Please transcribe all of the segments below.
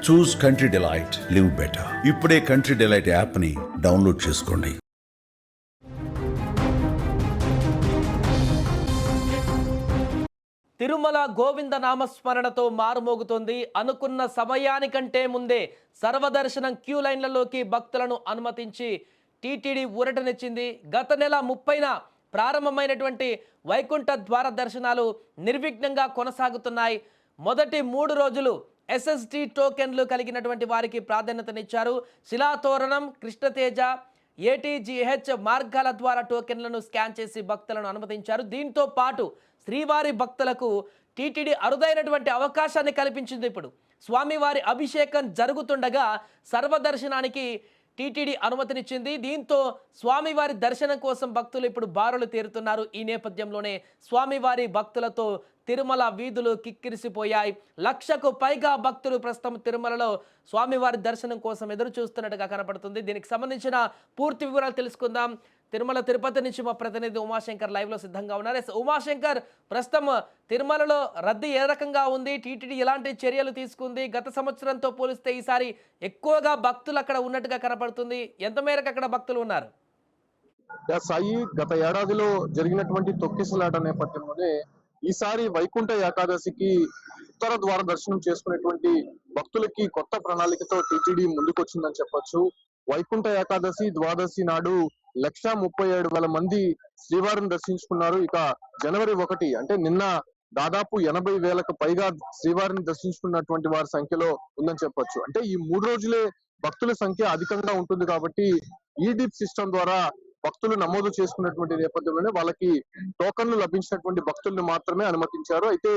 చూస్ country delight, live better. ఇప్పుడే country delight app ని download చేసుకోండి. తిరుమల గోవింద నామస్మరణతో మారుమోగుతోంది. అనుకున్న సమయానికంటే ముందే సర్వదర్శనం క్యూ లైన్లలోకి భక్తులను అనుమతించి టీటీడీ ఊరటనిచ్చింది. గత నెల 30న ప్రారంభమైనటువంటి వైకుంఠ ద్వార దర్శనాలు నిర్విఘ్నంగా కొనసాగుతున్నాయి. మొదటి 3 రోజులు ఎస్ఎస్టీ టోకెన్లు కలిగినటువంటి వారికి ప్రాధాన్యతనిచ్చారు. శిలాతోరణం, కృష్ణతేజ, ఏటీజీహెచ్ మార్గాల ద్వారా టోకెన్లను స్కాన్ చేసి భక్తులను అనుమతించారు. దీంతో పాటు శ్రీవారి భక్తులకు టీటీడీ అరుదైనటువంటి అవకాశాన్ని కల్పించింది. ఇప్పుడు స్వామివారి అభిషేకం జరుగుతుండగా సర్వదర్శనానికి టీటీడీ అనుమతినిచ్చింది. దీంతో స్వామివారి దర్శనం కోసం భక్తులు ఇప్పుడు బారులు తీరుతున్నారు. ఈ నేపథ్యంలోనే స్వామివారి భక్తులతో తిరుమల వీధులు కిక్కిరిసిపోయాయి. 1,00,000కు పైగా భక్తులు ప్రస్తుతం తిరుమలలో స్వామివారి దర్శనం కోసం ఎదురు చూస్తున్నట్టుగా కనపడుతుంది. దీనికి సంబంధించిన పూర్తి వివరాలు తెలుసుకుందాం. తిరుమల తిరుపతి నుంచి మా ప్రతినిధి ఉమాశంకర్ లైవ్లో సిద్ధంగా ఉన్నారు. ఉమాశంకర్, ప్రస్తుతం తిరుమలలో రద్దీ ఏ రకంగా ఉంది? టీటీడీ ఎలాంటి చర్యలు తీసుకుంది? గత సంవత్సరంతో పోలిస్తే ఈసారి ఎక్కువగా భక్తులు అక్కడ ఉన్నట్టుగా కనపడుతుంది. ఎంత మేరకు అక్కడ భక్తులు ఉన్నారు? సాయి, గత ఏడాదిలో జరిగినటువంటి తొక్కిసలాట నేపథ్యంలోనే ఈసారి వైకుంఠ ఏకాదశికి ఉత్తర ద్వార దర్శనం చేసుకునేటువంటి భక్తులకి కొత్త ప్రణాళికతో టీటీడీ ముందుకొచ్చిందని చెప్పొచ్చు. వైకుంఠ ఏకాదశి ద్వాదశి నాడు 1,37,000 మంది శ్రీవారిని దర్శించుకున్నారు. ఇక జనవరి 1 అంటే నిన్న దాదాపు 80,000కు పైగా శ్రీవారిని దర్శించుకున్నటువంటి వారి సంఖ్యలో ఉందని చెప్పొచ్చు. అంటే ఈ 3 రోజులే భక్తుల సంఖ్య అధికంగా ఉంటుంది కాబట్టి ఈ డిప్ సిస్టమ్ ద్వారా భక్తులు నమోదు చేసుకున్నటువంటి నేపథ్యంలోనే వాళ్ళకి టోకన్లు లభించినటువంటి భక్తుల్ని మాత్రమే అనుమతించారు. అయితే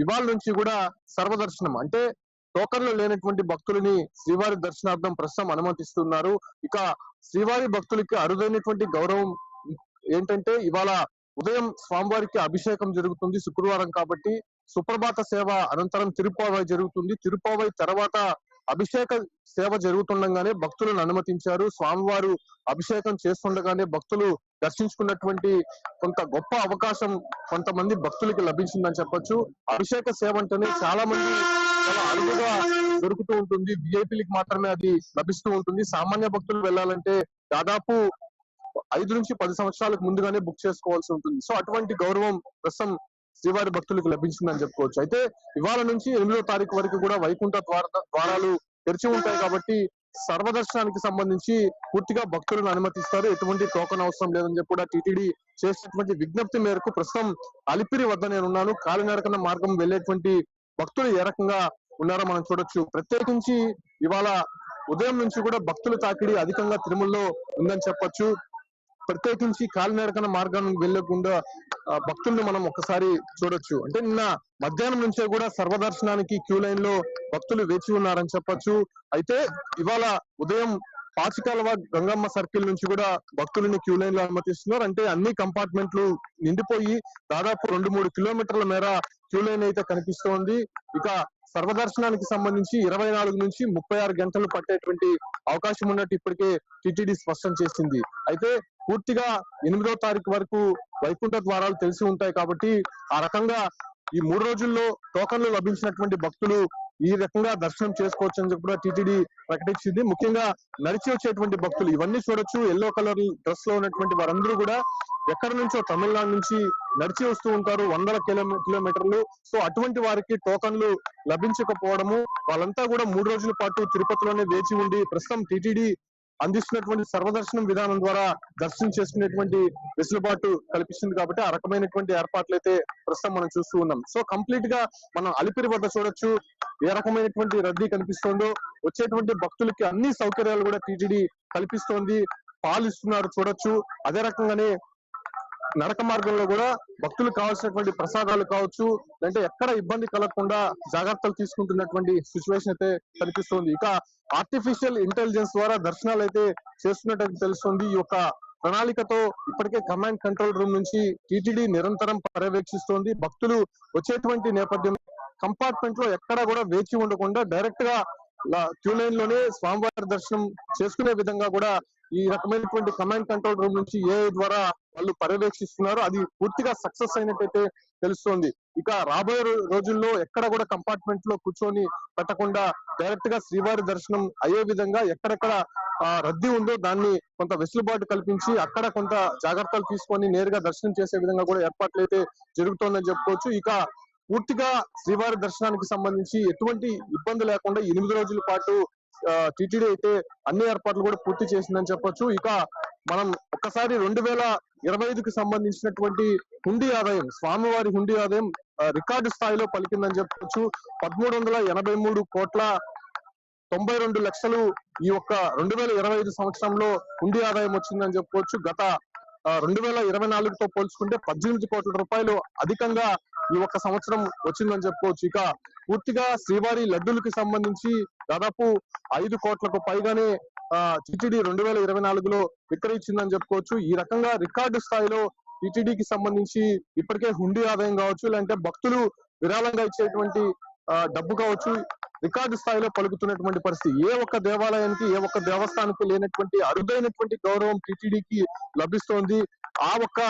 ఇవాళ నుంచి కూడా సర్వదర్శనం అంటే టోకన్లు లేనటువంటి భక్తులని శ్రీవారి దర్శనార్థం ప్రస్తుతం అనుమతిస్తున్నారు. ఇక శ్రీవారి భక్తులకి అరుదైనటువంటి గౌరవం ఏంటంటే ఇవాళ ఉదయం స్వామివారికి అభిషేకం జరుగుతుంది. శుక్రవారం కాబట్టి సుప్రభాత సేవ అనంతరం తిరుప్పావై జరుగుతుంది. తిరుప్పావై తర్వాత అభిషేక సేవ జరుగుతుండగానే భక్తులను అనుమతించారు. స్వామివారు అభిషేకం చేస్తుండగానే భక్తులు దర్శించుకున్నటువంటి కొంత గొప్ప అవకాశం కొంతమంది భక్తులకి లభించిందని చెప్పొచ్చు. అభిషేక సేవ అంటేనే చాలా మంది చాలా అరుదుగా దొరుకుతూ ఉంటుంది. విఐపీలకు మాత్రమే అది లభిస్తూ ఉంటుంది. సామాన్య భక్తులు వెళ్ళాలంటే దాదాపు 5 నుంచి 10 సంవత్సరాలకు ముందుగానే బుక్ చేసుకోవాల్సి ఉంటుంది. సో అటువంటి గౌరవం ప్రస్తుతం శ్రీవారి భక్తులకు లభించిందని చెప్పుకోవచ్చు. అయితే ఇవాళ నుంచి 8వ తారీఖు వరకు కూడా వైకుంఠ ద్వారాలు తెరిచి ఉంటాయి కాబట్టి సర్వదర్శనానికి సంబంధించి పూర్తిగా భక్తులను అనుమతిస్తారు. ఎటువంటి టోకన్ అవసరం లేదని చెప్పి కూడా టీటీడీ చేసినటువంటి విజ్ఞప్తి మేరకు ప్రస్తుతం అలిపిరి వద్ద నేనున్నాను. కాలినడకన మార్గం వెళ్లేటువంటి భక్తులు ఏ రకంగా ఉన్నారో మనం చూడొచ్చు. ప్రత్యేకించి ఇవాళ ఉదయం నుంచి కూడా భక్తుల తాకిడి అధికంగా తిరుమలలో ఉందని చెప్పొచ్చు. ప్రత్యేకించి కాలినడకన మార్గానికి వెళ్లకుండా భక్తుల్ని మనం ఒక్కసారి చూడొచ్చు. అంటే నిన్న మధ్యాహ్నం నుంచే కూడా సర్వదర్శనానికి క్యూ లైన్ లో భక్తులు వేచి ఉన్నారని చెప్పొచ్చు. అయితే ఇవాళ ఉదయం పాచికాలవ గంగమ్మ సర్కిల్ నుంచి కూడా భక్తులని క్యూ లైన్ లో అనుమతిస్తున్నారు. అంటే అన్ని కంపార్ట్మెంట్లు నిండిపోయి దాదాపు 2-3 కిలోమీటర్ల మేర క్యూ లైన్ అయితే కనిపిస్తోంది. ఇక సర్వదర్శనానికి సంబంధించి 24 నుంచి 36 గంటలు పట్టేటువంటి అవకాశం ఉన్నట్టు ఇప్పటికే టీటీడీ స్పష్టం చేసింది. అయితే పూర్తిగా 8వ తారీఖు వరకు వైకుంఠ ద్వారాలు తెలిసి ఉంటాయి కాబట్టి ఆ రకంగా ఈ 3 రోజుల్లో టోకన్లు లభించినటువంటి భక్తులు ఈ రకంగా దర్శనం చేసుకోవచ్చు అని చెప్పి కూడా టీటీడీ ప్రకటించింది. ముఖ్యంగా నడిచి వచ్చేటువంటి భక్తులు ఇవన్నీ చూడొచ్చు. ఎల్లో కలర్ డ్రెస్ లో ఉన్నటువంటి వారందరూ కూడా ఎక్కడి నుంచో తమిళనాడు నుంచి నడిచి వస్తూ ఉంటారు, 100 కిలోమీటర్లు. సో అటువంటి వారికి టోకన్లు లభించకపోవడము, వాళ్ళంతా కూడా 3 రోజుల పాటు తిరుపతిలోనే వేచి ఉండి ప్రస్తుతం టీటీడీ అందిస్తున్నటువంటి సర్వదర్శనం విధానం ద్వారా దర్శనం చేసుకునేటువంటి వెసులుబాటు కల్పిస్తుంది కాబట్టి ఆ రకమైనటువంటి ఏర్పాట్లు అయితే ప్రస్తుతం మనం చూస్తూ ఉన్నాం. సో కంప్లీట్ గా మనం అలిపిరి వద్ద చూడొచ్చు ఏ రకమైనటువంటి రద్దీ కనిపిస్తుందో. వచ్చేటువంటి భక్తులకి అన్ని సౌకర్యాలు కూడా టీటీడీ కల్పిస్తోంది. పాలు ఇస్తున్నారు చూడొచ్చు. అదే రకంగానే నడక మార్గంలో కూడా భక్తులకు కావాల్సినటువంటి ప్రసాదాలు కావచ్చు, అంటే ఎక్కడ ఇబ్బంది కలగకుండా జాగ్రత్తలు తీసుకుంటున్నటువంటి సిచ్యువేషన్ అయితే కనిపిస్తుంది. ఇక ఆర్టిఫిషియల్ ఇంటెలిజెన్స్ ద్వారా దర్శనాలు అయితే చేస్తున్నట్టు తెలుస్తుంది. ఈ యొక్క ప్రణాళికతో ఇప్పటికే కమాండ్ కంట్రోల్ రూమ్ నుంచి టీటీడీ నిరంతరం పర్యవేక్షిస్తోంది. భక్తులు వచ్చేటువంటి నేపథ్యం కంపార్ట్మెంట్ లో ఎక్కడా కూడా వేచి ఉండకుండా డైరెక్ట్ గా క్యూ లైన్ లోనే స్వామివారి దర్శనం చేసుకునే విధంగా కూడా ఈ రకమైనటువంటి కమాండ్ కంట్రోల్ రూమ్ నుంచి ఏఐ ద్వారా వాళ్ళు పర్యవేక్షిస్తున్నారు. అది పూర్తిగా సక్సెస్ అయినట్టయితే తెలుస్తోంది. ఇక రాబోయే రోజుల్లో ఎక్కడ కూడా కంపార్ట్మెంట్ లో కూర్చొని పెట్టకుండా డైరెక్ట్ గా శ్రీవారి దర్శనం అయ్యే విధంగా ఎక్కడెక్కడ రద్దీ ఉందో దాన్ని కొంత వెసులుబాటు కల్పించి అక్కడ కొంత జాగ్రత్తలు తీసుకొని నేరుగా దర్శనం చేసే విధంగా కూడా ఏర్పాట్లు అయితే జరుగుతోందని చెప్పుకోవచ్చు. ఇక పూర్తిగా శ్రీవారి దర్శనానికి సంబంధించి ఎటువంటి ఇబ్బంది లేకుండా 8 రోజుల పాటు టిటిడి అయితే అన్ని ఏర్పాట్లు కూడా పూర్తి చేసిందని చెప్పొచ్చు. ఇక మనం ఒక్కసారి 2025కి సంబంధించినటువంటి హుండీ ఆదాయం, స్వామివారి హుండీ ఆదాయం రికార్డు స్థాయిలో పలికిందని చెప్పొచ్చు. 13,83,92,00,000 ఈ ఒక్క 2025 సంవత్సరంలో హుండీ ఆదాయం వచ్చిందని చెప్పుకోవచ్చు. గత 2024తో పోల్చుకుంటే 18 కోట్ల రూపాయలు అధికంగా ఈ ఒక్క సంవత్సరం వచ్చిందని చెప్పుకోవచ్చు. ఇక పూర్తిగా శ్రీవారి లడ్డులకి సంబంధించి దాదాపు 5 కోట్లకు పైగానే టిటిడి 2024లో విక్రయించిందని చెప్పుకోవచ్చు. ఈ రకంగా రికార్డు స్థాయిలో టిటిడికి సంబంధించి ఇప్పటికే హుండీ ఆదాయం కావచ్చు, లేదంటే భక్తులు విరాళంగా ఇచ్చేటువంటి డబ్బు కావచ్చు, రికార్డు స్థాయిలో పలుకుతున్నటువంటి పరిస్థితి. ఏ ఒక్క దేవాలయానికి, ఏ ఒక్క దేవస్థానానికి లేనటువంటి అరుదైనటువంటి గౌరవం టిటిడికి లభిస్తోంది. ఆ ఒక్క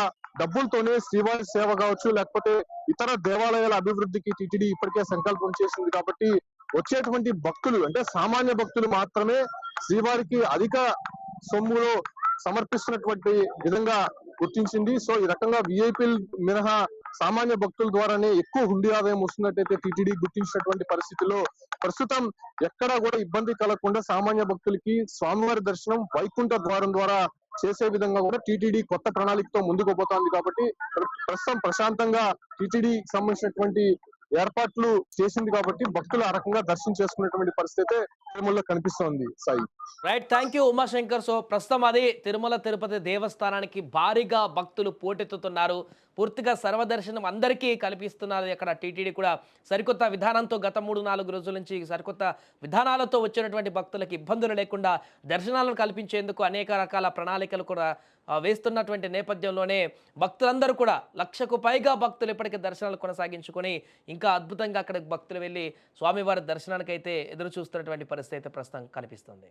డబ్బులతోనే శ్రీవారి సేవ కావచ్చు, లేకపోతే ఇతర దేవాలయాల అభివృద్ధికి టిటిడి ఇప్పటికే సంకల్పం చేసింది. కాబట్టి వచ్చేటువంటి భక్తులు అంటే సామాన్య భక్తులు మాత్రమే శ్రీవారికి అధిక సొమ్ములో సమర్పిస్తున్నటువంటి విధంగా గుర్తించింది. సో ఈ రకంగా విఐపీలు మినహా సామాన్య భక్తుల ద్వారానే ఎక్కువ హుండీ ఆదాయం వస్తున్నట్టయితే టిటిడి గుర్తించినటువంటి పరిస్థితుల్లో ప్రస్తుతం ఎక్కడా కూడా ఇబ్బంది కలగకుండా సామాన్య భక్తులకి స్వామివారి దర్శనం వైకుంఠ ద్వారం ద్వారా చేసే విధంగా కూడా టిటిడి కొత్త ప్రణాళికతో ముందుకు పోతోంది. కాబట్టి ప్రస్తుతం ప్రశాంతంగా టిటిడి సంబంధించినటువంటి ఏర్పాట్లు చేసింది కాబట్టి భక్తులు ఆ రకంగా దర్శనం చేసుకునేటువంటి పరిస్థితి తిరుమలలో కనిపిస్తోంది. Sai right, thank you Umashankar. So ప్రస్తుతం అది తిరుమల తిరుపతి దేవస్థానానికి భారీగా భక్తులు పోటెత్తుతున్నారు. పూర్తిగా సర్వదర్శనం అందరికీ కల్పిస్తున్నారు. అక్కడ టీటీడీ కూడా సరికొత్త విధానంతో గత 3-4 రోజుల నుంచి సరికొత్త విధానాలతో వచ్చినటువంటి భక్తులకు ఇబ్బందులు లేకుండా దర్శనాలను కల్పించేందుకు అనేక రకాల ప్రణాళికలు కూడా వేస్తున్నటువంటి నేపథ్యంలోనే భక్తులందరూ కూడా 1,00,000కు పైగా భక్తులు ఇప్పటికే దర్శనాలు కొనసాగించుకొని ఇంకా అద్భుతంగా అక్కడికి భక్తులు వెళ్ళి స్వామివారి దర్శనానికైతే ఎదురు చూస్తున్నటువంటి పరిస్థితి అయితే ప్రస్తుతం కనిపిస్తుంది.